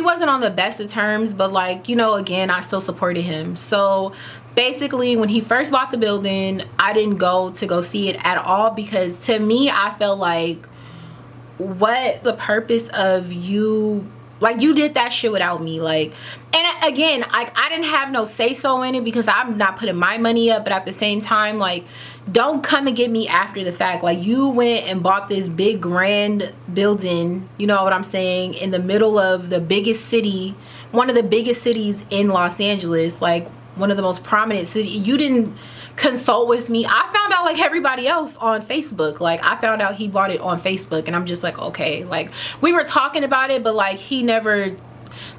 we wasn't on the best of terms, but like, you know, again, I still supported him. So basically when he first bought the building, I didn't go see it at all, because to me, I felt like, what the purpose of you, like, you did that shit without me. Like, and again, like, I didn't have no say so in it because I'm not putting my money up, but at the same time, like, don't come and get me after the fact. Like, you went and bought this big grand building, you know what I'm saying, in the middle of the biggest city, one of the biggest cities in Los Angeles, like one of the most prominent cities. You didn't consult with me. I found out like everybody else on Facebook. Like, I found out he bought it on Facebook, and I'm just like, okay, like, we were talking about it, but like, he never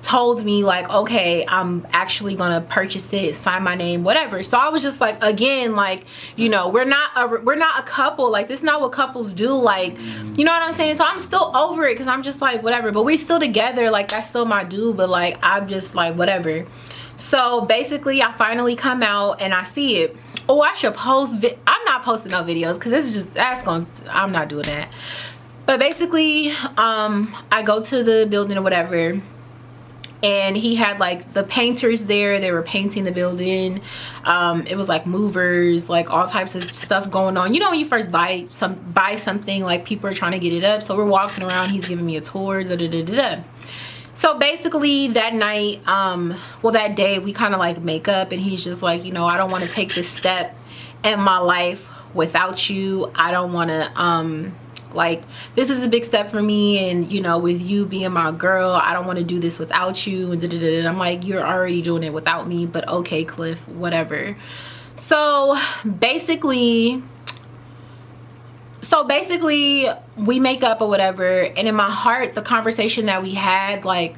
told me like, okay, I'm actually gonna purchase it, sign my name, whatever. So I was just like, again, like, you know, we're not a couple. Like, this is not what couples do. Like, you know what I'm saying? So I'm still over it because I'm just like, whatever. But we still together. Like, that's still my dude. But like, I'm just like, whatever. So basically, I finally come out and I see it. Oh, I should post. I'm not posting no videos because this is just, I'm not doing that. But basically, I go to the building or whatever, and he had like the painters there. They were painting the building. It was like movers, like all types of stuff going on. You know, when you first buy something, like people are trying to get it up. So we're walking around. He's giving me a tour. Da, da, da, da, da. So basically that night, well, that day, we kind of like make up, and he's just like, you know, I don't want to take this step in my life without you. I don't want to, like, this is a big step for me, and you know, with you being my girl, I don't want to do this without you, and and I'm like, you're already doing it without me, but okay, Cliff, whatever. So basically we make up or whatever, and in my heart, the conversation that we had, like,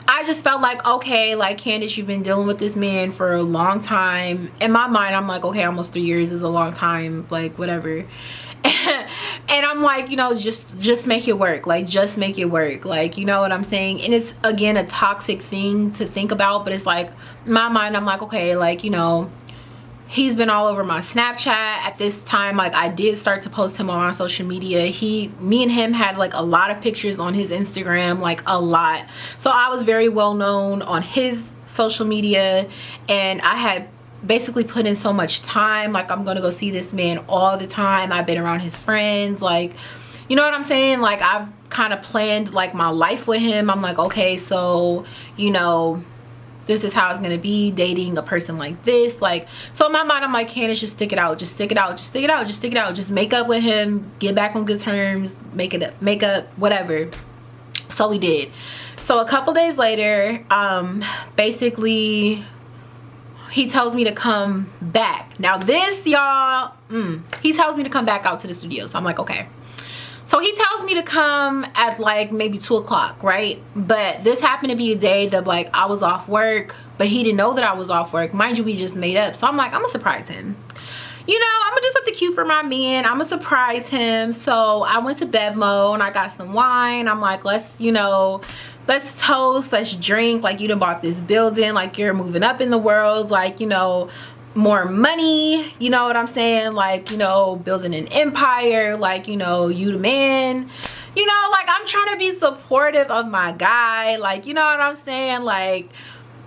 I just felt like, okay, like, Candace, you've been dealing with this man for a long time. In my mind, I'm like, okay, almost 3 years is a long time, like, whatever. And I'm like, you know, just make it work. Like, just make it work. Like, you know what I'm saying? And it's, again, a toxic thing to think about, but it's like, in my mind, I'm like, okay, like, you know, he's been all over my Snapchat at this time. Like, I did start to post him on my social media. Me and him had like a lot of pictures on his Instagram, like a lot. So I was very well known on his social media, and I had basically put in so much time. Like, I'm gonna go see this man all the time. I've been around his friends, like, you know what I'm saying? Like, I've kind of planned like my life with him. I'm like, okay, so, you know, this is how it's gonna be dating a person like this. Like, so in my mind, I'm like, Candace, just stick it out, just stick it out, just stick it out, just stick it out, just make up with him, get back on good terms, make up, whatever. So we did. So a couple days later, basically, he tells me to come back. Now this, y'all, he tells me to come back out to the studio. So I'm like, okay. So he tells me to come at like maybe 2 o'clock, right? But this happened to be a day that like I was off work, but he didn't know that I was off work. Mind you, we just made up. So I'm like, I'm gonna surprise him. You know, I'm gonna do something cute for my man. I'm gonna surprise him. So I went to Bevmo and I got some wine. I'm like, let's, you know, let's toast, let's drink. Like, you done bought this building, like you're moving up in the world, like, you know, more money, you know what I'm saying, like, you know, building an empire, like, you know, you the man, you know, like, I'm trying to be supportive of my guy, like, you know what I'm saying, like,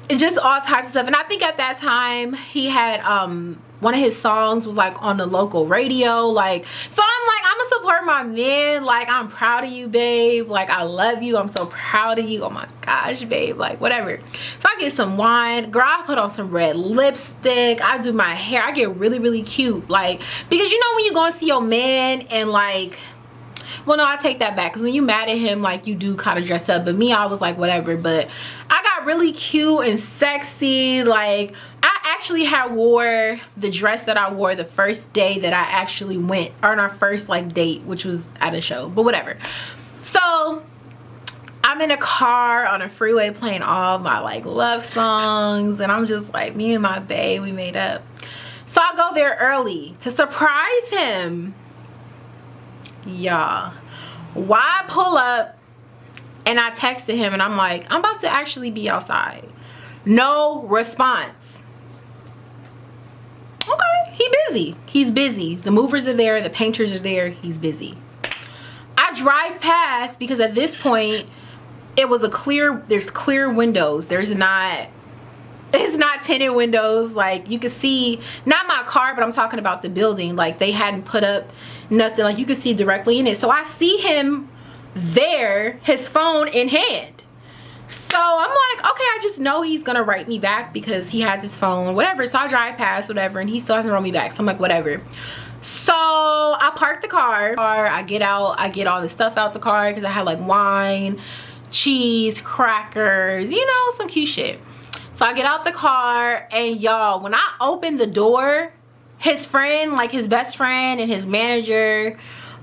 it's just all types of stuff. And I think at that time he had one of his songs was like on the local radio, like, so I'm like, I'm gonna support my man, like, I'm proud of you, babe, like, I love you, I'm so proud of you, oh my gosh, babe, like, whatever. So I get some wine, girl, I put on some red lipstick, I do my hair, I get really, really cute, like, because you know when you go and see your man and like, well, no, I take that back, because when you mad at him, like, you do kind of dress up, but me, I was like, whatever. But I got really cute and sexy. Like, I actually had wore the dress that I wore the first day that I actually went, or on our first like date, which was at a show, but whatever. So I'm in a car on a freeway playing all my like love songs, and I'm just like, me and my babe, we made up. So I go there early to surprise him. Y'all, why pull up and I texted him and I'm like, I'm about to actually be outside. No response. Okay, he's busy. The movers are there, the painters are there, he's busy. I drive past, because at this point it was there's clear windows. It's not tinted windows. Like, you could see, not my car, but I'm talking about the building. Like, they hadn't put up nothing. Like, you could see directly in it. So I see him there, his phone in hand. So I'm like, okay, I just know he's gonna write me back because he has his phone, whatever. So I drive past, whatever, and he still hasn't wrote me back. So I'm like, whatever. So I park the car. I get out, I get all the stuff out the car because I had like wine, cheese, crackers, you know, some cute shit. So I get out the car, and y'all, when I opened the door, his friend, like his best friend and his manager,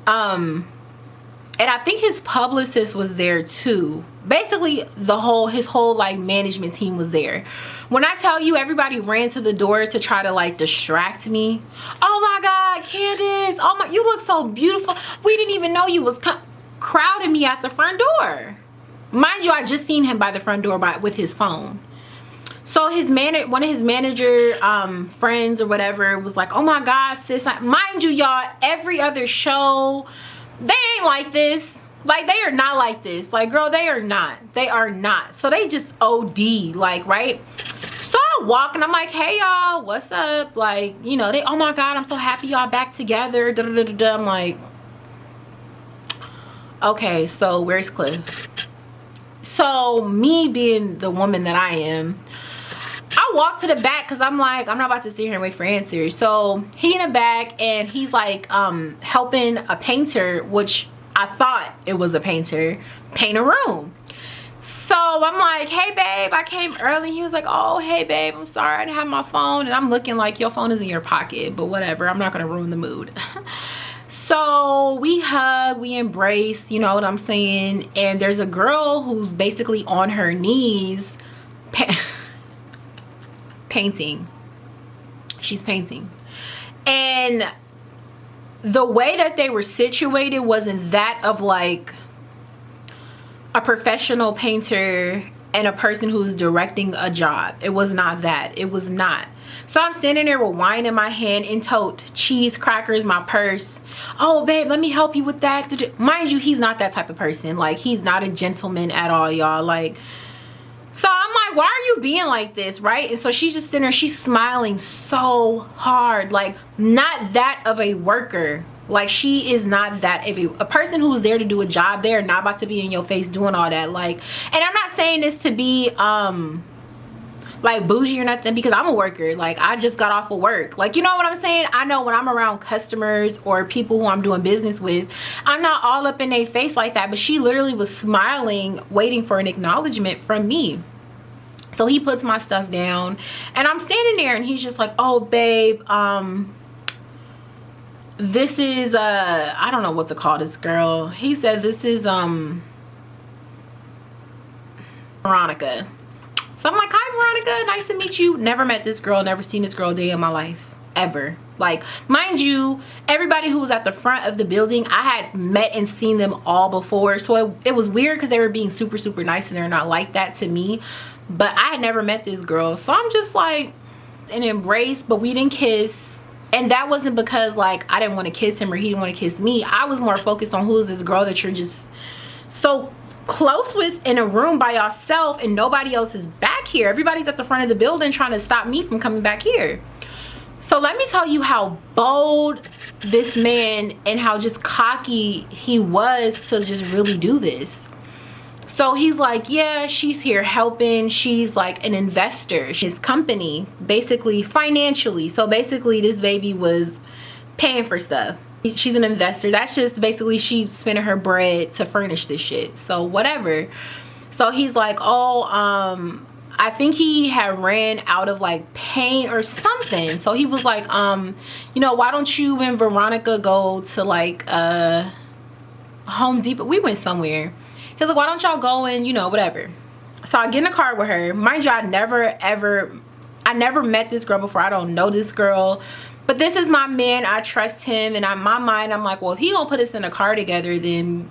and I think his publicist was there too. Basically, his whole like management team was there. When I tell you, everybody ran to the door to try to like distract me. Oh my God, Candace! Oh my, you look so beautiful. We didn't even know you was crowding me at the front door. Mind you, I just seen him by the front door with his phone. So one of his manager friends or whatever was like, oh my God, sis. Mind you, y'all, every other show, they ain't like this. Like, they are not like this. Like, girl, they are not. They are not. So they just OD, like, right? So I walk and I'm like, hey y'all, what's up? Like, you know, oh my God, I'm so happy y'all back together. Da, da, da, da, da. I'm like, okay, so where's Cliff? So me being the woman that I am, I walk to the back because I'm like, I'm not about to sit here and wait for answers. So he in the back, and he's like helping a painter, which I thought it was a painter, paint a room. So I'm like, hey babe, I came early. He was like, oh hey babe, I'm sorry, I didn't have my phone. And I'm looking like, your phone is in your pocket, but whatever, I'm not gonna ruin the mood. So we hug, we embrace, you know what I'm saying? And there's a girl who's basically on her knees painting. She's painting. And the way that they were situated wasn't that of like a professional painter and a person who's directing a job. It was not that. It was not. So I'm standing there with wine in my hand, in tote, cheese, crackers, my purse. Oh babe, let me help you with that. Mind you, he's not that type of person. Like, he's not a gentleman at all, y'all. Like, so I'm like, why are you being like this, right? And so she's just sitting there, she's smiling so hard, like, not that of a worker. Like, she is not that. If a person who's there to do a job, they're not about to be in your face doing all that. Like, and I'm not saying this to be like bougie or nothing, because I'm a worker. Like, I just got off of work. Like, you know what I'm saying? I know when I'm around customers or people who I'm doing business with, I'm not all up in their face like that. But she literally was smiling, waiting for an acknowledgement from me. So he puts my stuff down, and I'm standing there, and he's just like, oh babe, this is I don't know what to call this girl. He said this is Veronica. So I'm like, hi Veronica, nice to meet you. Never met this girl, never seen this girl a day in my life, ever. Like, mind you, everybody who was at the front of the building, I had met and seen them all before. So it was weird because they were being super, super nice, and they're not like that to me. But I had never met this girl. So I'm just like, an embrace, but we didn't kiss. And that wasn't because like I didn't want to kiss him or he didn't want to kiss me. I was more focused on who is this girl that you're just so close with in a room by yourself, and nobody else is back here. Everybody's at the front of the building trying to stop me from coming back here. So let me tell you how bold this man and how just cocky he was to just really do this. So he's like, yeah, she's here helping. She's like an investor. His company, basically financially. So basically this baby was paying for stuff. She's an investor. That's just basically she spending her bread to furnish this shit. So whatever. So he's like, oh, I think he had ran out of like paint or something. So he was like, you know, why don't you and Veronica go to like Home Depot? We went somewhere. He was like, why don't y'all go and, you know, whatever. So I get in the car with her. Mind you, I never met this girl before. I don't know this girl. But this is my man. I trust him. And in my mind, I'm like, well, if he gonna put us in a car together, then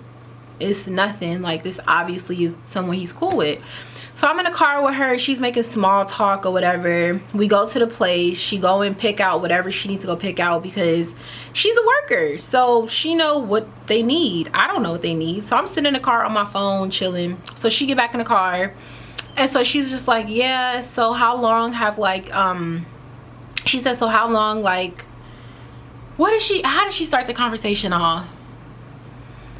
it's nothing. Like, this obviously is someone he's cool with. So I'm in the car with her. She's making small talk or whatever. We go to the place. She go and pick out whatever she needs to go pick out because she's a worker. So she know what they need. I don't know what they need. So I'm sitting in the car on my phone chilling. So she get back in the car. And so she's just like, yeah, so how long have like, she said, so how long, like, how did she start the conversation off?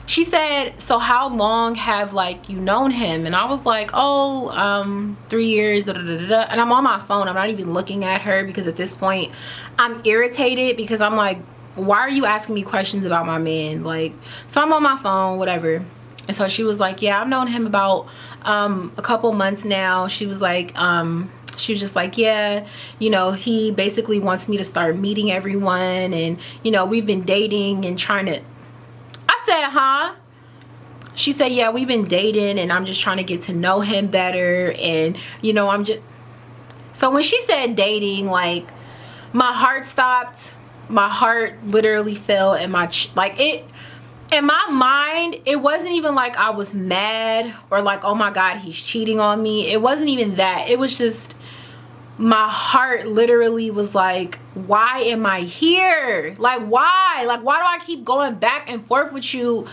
She said, so how long have like you known him? And I was like, oh, 3 years, da, da, da, da. And I'm on my phone. I'm not even looking at her because at this point I'm irritated because I'm like, why are you asking me questions about my man? Like, so I'm on my phone, whatever. And so she was like, yeah, I've known him about a couple months now. She was like, she was just like, yeah, you know, he basically wants me to start meeting everyone, and you know, we've been dating and trying to. I said, huh? She said, yeah, we've been dating and I'm just trying to get to know him better, and you know, I'm just. So when she said dating, like, my heart stopped. My heart literally fell in my like it. In my mind, it wasn't even like I was mad or like, oh my God, he's cheating on me. It wasn't even that. It was just, my heart literally was like, why am I here? Like, why? Like, why do I keep going back and forth with you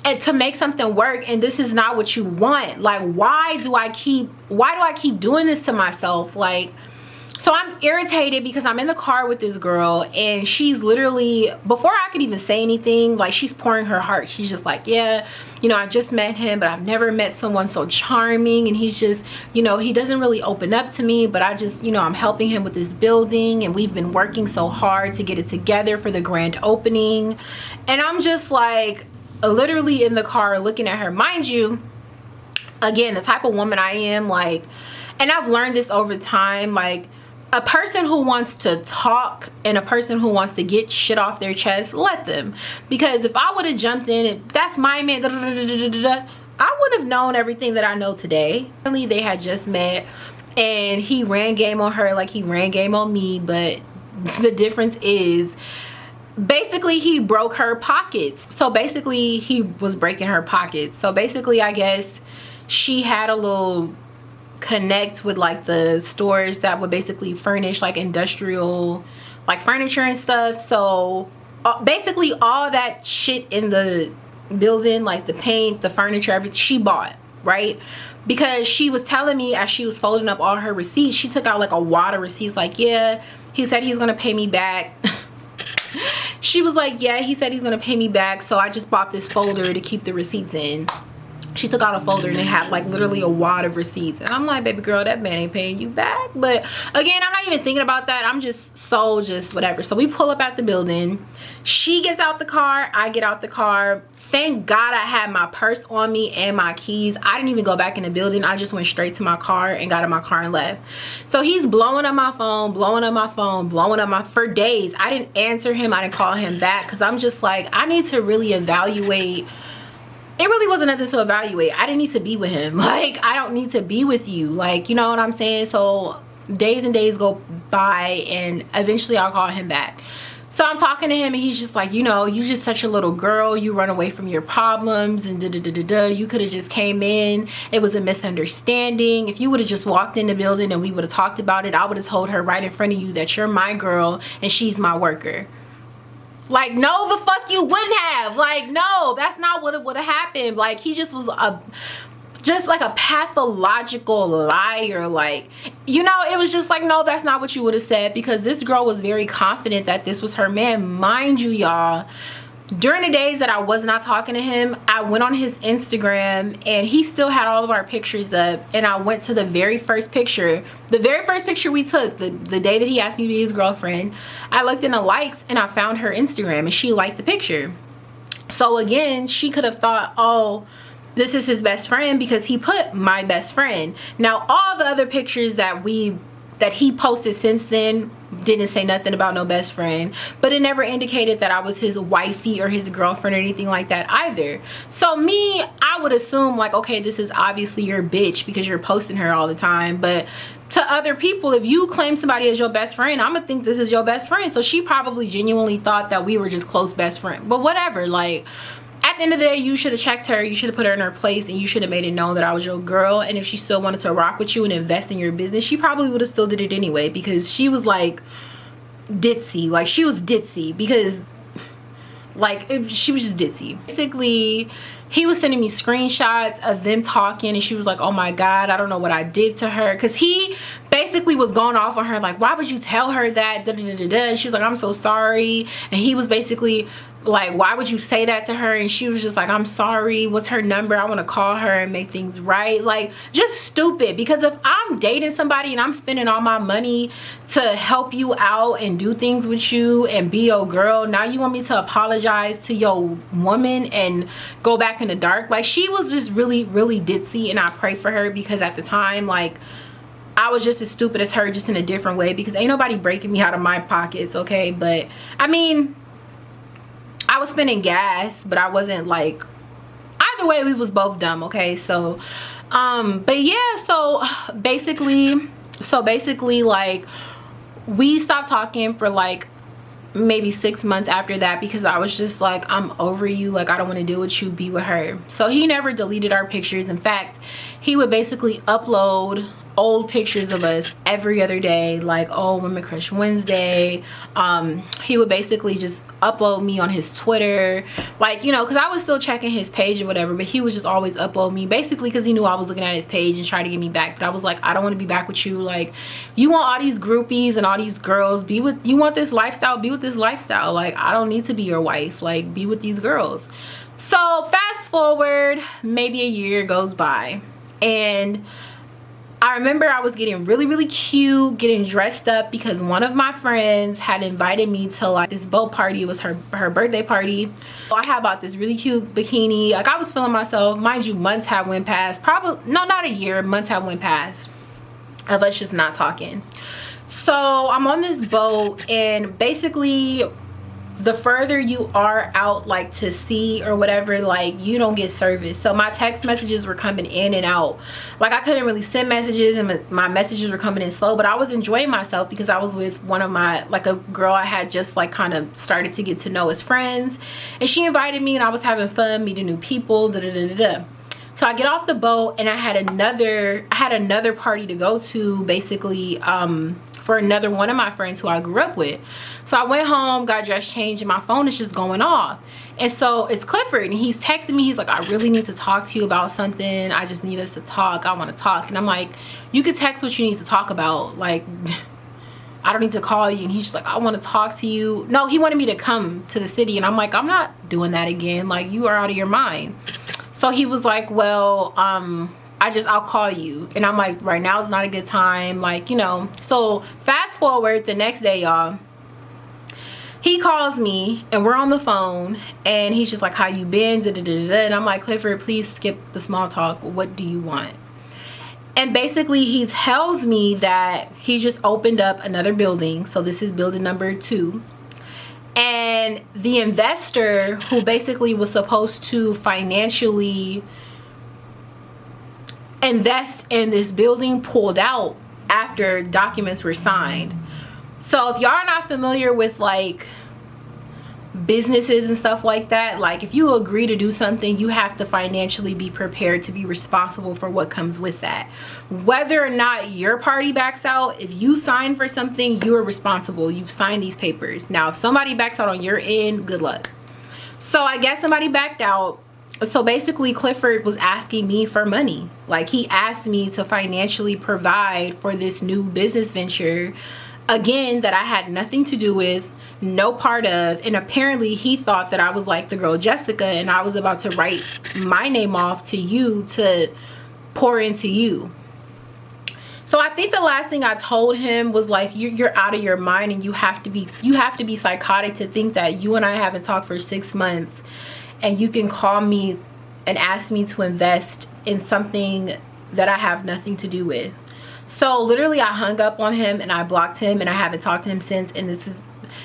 and to make something work, and this is not what you want? Like, why do I keep doing this to myself? Like, so I'm irritated because I'm in the car with this girl, and she's literally, before I could even say anything, like, she's pouring her heart. She's just like, yeah, you know, I just met him, but I've never met someone so charming, and he's just, you know, he doesn't really open up to me, but I just, you know, I'm helping him with this building, and we've been working so hard to get it together for the grand opening. And I'm just like, literally in the car looking at her. Mind you, again, the type of woman I am, like, and I've learned this over time, like, a person who wants to talk and a person who wants to get shit off their chest, let them. Because if I would have jumped in and that's my man, I would have known everything that I know today. They had just met and he ran game on her like he ran game on me, but the difference is basically he broke her pockets. So basically he was breaking her pockets. So basically, I guess she had a little connect with like the stores that would basically furnish like industrial like furniture and stuff. So basically all that shit in the building, like the paint, the furniture, everything, she bought, right? Because she was telling me as she was folding up all her receipts, she took out like a wad of receipts, like, yeah, he said he's gonna pay me back. She was like, yeah, he said he's gonna pay me back, so I just bought this folder to keep the receipts in. She took out a folder and it had like literally a wad of receipts, and I'm like, baby girl, that man ain't paying you back. But again, I'm not even thinking about that. I'm just whatever. So we pull up at the building. She gets out the car, I get out the car. Thank God I had my purse on me and my keys. I didn't even go back in the building. I just went straight to my car and got in my car and left. So he's blowing up my phone, for days. I didn't answer him. I didn't call him back because I'm just like, I need to really evaluate. It really wasn't nothing to evaluate. I didn't need to be with him. Like, I don't need to be with you. Like, you know what I'm saying? So days and days go by and eventually I'll call him back. So I'm talking to him and he's just like, you know, you just such a little girl. You run away from your problems and da-da-da-da-da. You could have just came in. It was a misunderstanding. If you would have just walked in the building and we would have talked about it, I would have told her right in front of you that you're my girl and she's my worker. Like, no, the fuck you wouldn't have. Like, no, that's not what would have happened. Like, he just was just like a pathological liar. Like, you know, it was just like, no, that's not what you would have said, because this girl was very confident that this was her man. Mind you, y'all, during the days that I was not talking to him, I went on his Instagram and he still had all of our pictures up, and I went to the very first picture we took, the day that he asked me to be his girlfriend. I looked in the likes and I found her Instagram and she liked the picture. So again, she could have thought, oh, this is his best friend because he put my best friend. Now all the other pictures that he posted since then didn't say nothing about no best friend, but it never indicated that I was his wifey or his girlfriend or anything like that either. So me, I would assume like, okay, this is obviously your bitch because you're posting her all the time. But to other people, if you claim somebody as your best friend, I'm gonna think this is your best friend. So she probably genuinely thought that we were just close best friends. But whatever, like, at at the end of the day, you should have checked her. You should have put her in her place, and you should have made it known that I was your girl. And if she still wanted to rock with you and invest in your business, she probably would have still did it anyway, because she was like ditzy. Like, she was ditzy because like she was just ditzy. Basically, he was sending me screenshots of them talking, and she was like, oh my god, I don't know what I did to her, because he basically was going off on her like, why would you tell her that, da, da, da, da, da. She was like, I'm so sorry. And he was basically like, why would you say that to her? And she was just like, I'm sorry, what's her number, I want to call her and make things right. Like, just stupid. Because if I'm dating somebody and I'm spending all my money to help you out and do things with you and be your girl, now you want me to apologize to your woman and go back in the dark? Like, she was just really ditzy, and I pray for her, because at the time, like, I was just as stupid as her, just in a different way, because ain't nobody breaking me out of my pockets, okay? But I mean, I was spending gas, but I wasn't like, either way we was both dumb, okay? So but yeah, so basically like, we stopped talking for like maybe 6 months after that, because I was just like, I'm over you, like, I don't want to deal with you, be with her. So he never deleted our pictures. In fact, he would basically upload old pictures of us every other day, like, oh, Women Crush Wednesday. He would basically just upload me on his Twitter, like, you know, because I was still checking his page or whatever, but he would just always upload me, basically because he knew I was looking at his page and trying to get me back. But I was like, I don't want to be back with you. Like, you want all these groupies and all these girls, be with, you want this lifestyle, be with this lifestyle. Like, I don't need to be your wife, like, be with these girls. So fast forward, maybe a year goes by, and I remember I was getting really cute, getting dressed up, because one of my friends had invited me to like this boat party. It was her birthday party. So I had bought this really cute bikini. Like, I was feeling myself. Mind you, months have went past. Probably, no, not a year. Months have went past of us just not talking. So I'm on this boat, and basically, the further you are out, like, to sea or whatever, like, you don't get service. So my text messages were coming in and out. Like, I couldn't really send messages, and my messages were coming in slow, but I was enjoying myself because I was with one of my, like, a girl I had just like kind of started to get to know as friends, and she invited me, and I was having fun meeting new people, da da da da da. So I get off the boat, and I had another party to go to, basically, for another one of my friends who I grew up with. So I went home, got dressed, changed, and my phone is just going off. And so it's Clifford, and he's texting me. He's like, I really need to talk to you about something. I just need us to talk. I want to talk. And I'm like, you can text what you need to talk about. Like, I don't need to call you. And he's just like, I want to talk to you. No, he wanted me to come to the city. And I'm like, I'm not doing that again. Like, you are out of your mind. So he was like, well, I'll call you. And I'm like, right now is not a good time. Like, you know. So fast forward the next day, y'all. He calls me, and we're on the phone, and he's just like, how you been? Da, da, da, da. And I'm like, Clifford, please skip the small talk. What do you want? And basically, he tells me that he just opened up another building. So this is building number 2. And the investor who basically was supposed to financially invest in this building pulled out after documents were signed. So if y'all are not familiar with like businesses and stuff like that, like, if you agree to do something, you have to financially be prepared to be responsible for what comes with that. Whether or not your party backs out, if you sign for something, you are responsible. You've signed these papers. Now, if somebody backs out on your end, good luck. So I guess somebody backed out. So basically, Clifford was asking me for money. Like, he asked me to financially provide for this new business venture, again, that I had nothing to do with, no part of. And apparently he thought that I was like the girl Jessica, and I was about to write my name off to you to pour into you. So I think the last thing I told him was like, you're out of your mind, and you have to be psychotic to think that you and I haven't talked for 6 months, and you can call me and ask me to invest in something that I have nothing to do with. So literally, I hung up on him, and I blocked him, and I haven't talked to him since. And this is,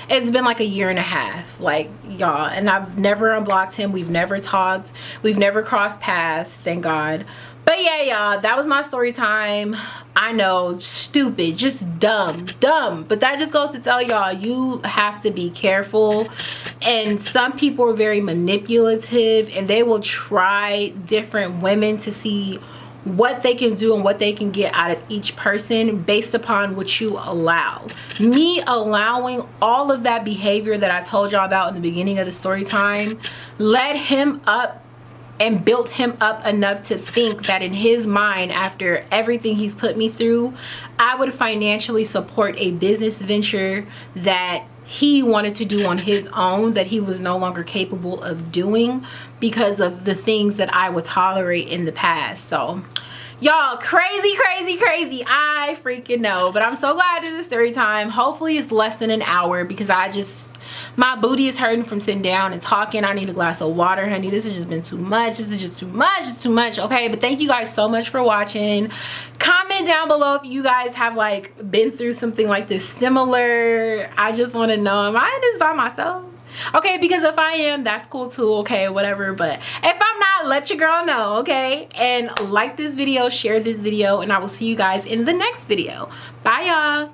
It's been like a year and a half, like, y'all, and I've never unblocked him. We've never talked, we've never crossed paths, thank God. But yeah, y'all, that was my story time. I know, stupid, just dumb, but that just goes to tell y'all, you have to be careful. And some people are very manipulative, and they will try different women to see what they can do and what they can get out of each person based upon what you allow. Me allowing all of that behavior that I told y'all about in the beginning of the story time led him up and built him up enough to think that in his mind, after everything he's put me through, I would financially support a business venture that he wanted to do on his own, that he was no longer capable of doing because of the things that I would tolerate in the past. So y'all, crazy, I freaking know. But I'm so glad this is story time. Hopefully it's less than an hour, because my booty is hurting from sitting down and talking. I need a glass of water, honey. This has just been too much. This is just too much. It's too much. Okay, but thank you guys so much for watching. Comment down below if you guys have like been through something like this similar. I just want to know, am I in this by myself? Okay, because if I am, that's cool too. Okay, whatever. But if I'm not, let your girl know. Okay, and like this video, share this video, and I will see you guys in the next video. Bye, y'all.